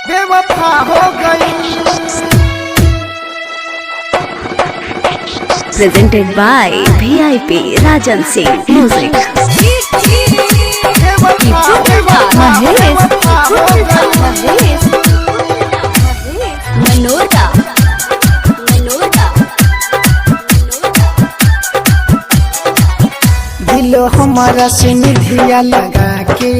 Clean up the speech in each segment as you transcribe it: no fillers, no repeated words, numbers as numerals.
बेवफा हो गई। Presented by VIP Rajan Singh Music. Monera दिल हमारा से निधिया लगा के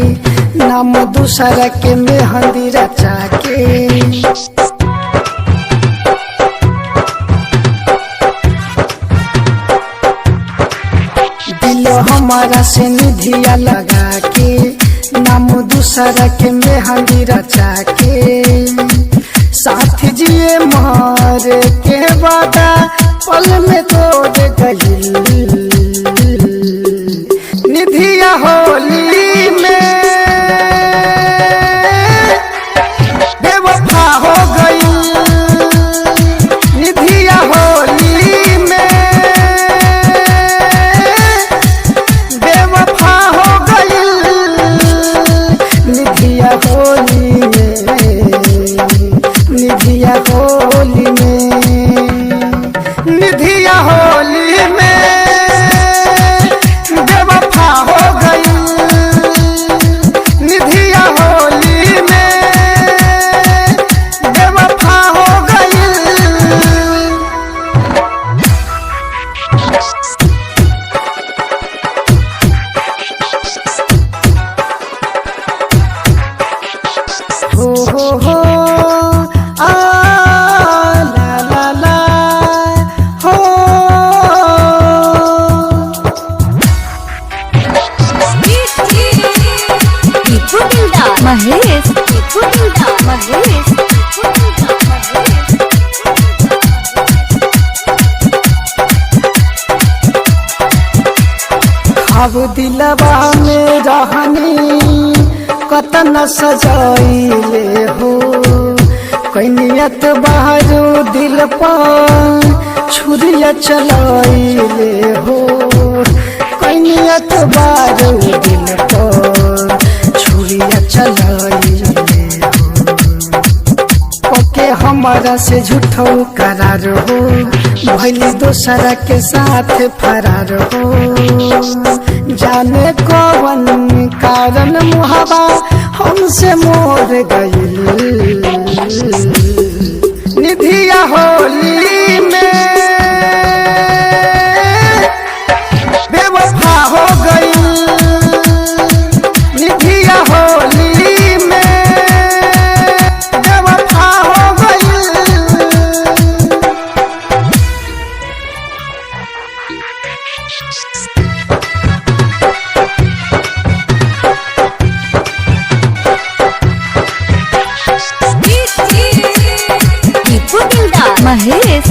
नाम दूसरा के मेहंदी रचा के दिल हमारा से निधिया लगा के नाम दूसरा के मेहंदी रचा के साथ जिए मार के वादा पल में तोड़ गई निधिया होली में बेवफा हो गई। निधिया होली में बेवफा हो गई। निधिया होली में निधिया होली में निधिया होली में बेवफा हो गई। निधिया होली में बेवफा हो गई। हो आ ला ला ला हो महेश अब दिलवा में रहनी कतन सजाइले हो कैनियत बाहरो दिल पर छुरिया चलाइले हो कैनियत बाहरो दिल पर छुरिया चलाइले हो ओके हमारा से झूठो करार हो भैली दोसरा के साथ फरार हो जाने कौन कारण मुहावा हमसे मोर गई। निधिया होली में बेवफा हो गई। निधिया होली में बेवफा हो गई। महेश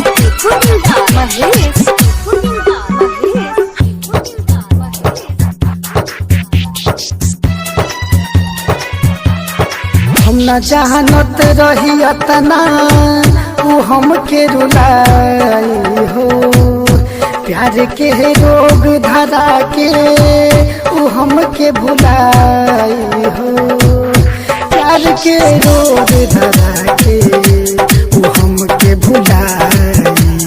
हम न जानत रही अतना उ हमके रुलाई हो प्यार के रोग धरा के उ हमके भुलाई हो प्यार के रोग धरा के उ हमके भुलाई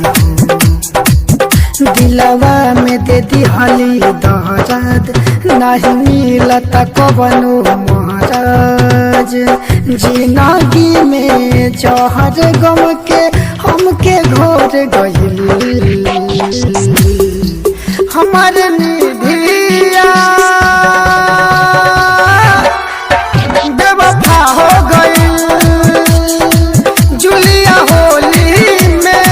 हो दिलवा में दे दिहली दर्द नहीं मिलता कवनो महाराज जिंदगी में जहर गम के हमके घोर गइल हमारे निधिया बेवफा हो गई। जुलिया होली में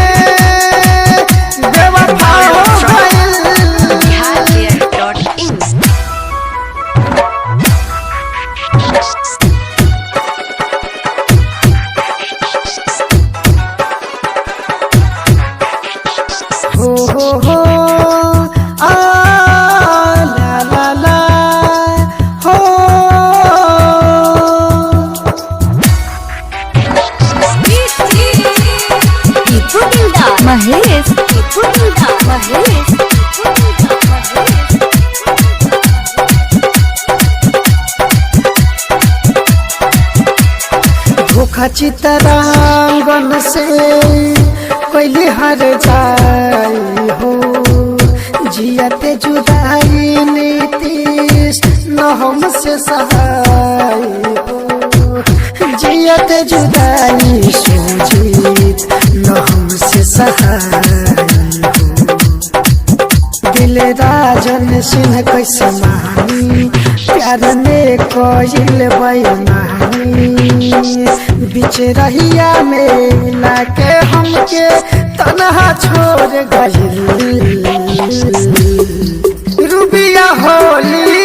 बेवफा हो गई। हो आ ला ला ला हो महेश सुख चितरांगन से कोई हर जाई हो जियते जुदाई नीतीश न हमसे सहाय हो जियते जुदाई सुजीत न हमसे सहाय हो दिल राजन सिंह कैसे मानी प्यार ने कोयल बेईमानी बीच रहिया में लाके हमके तन्हा छोड़ गइल रुबिया होली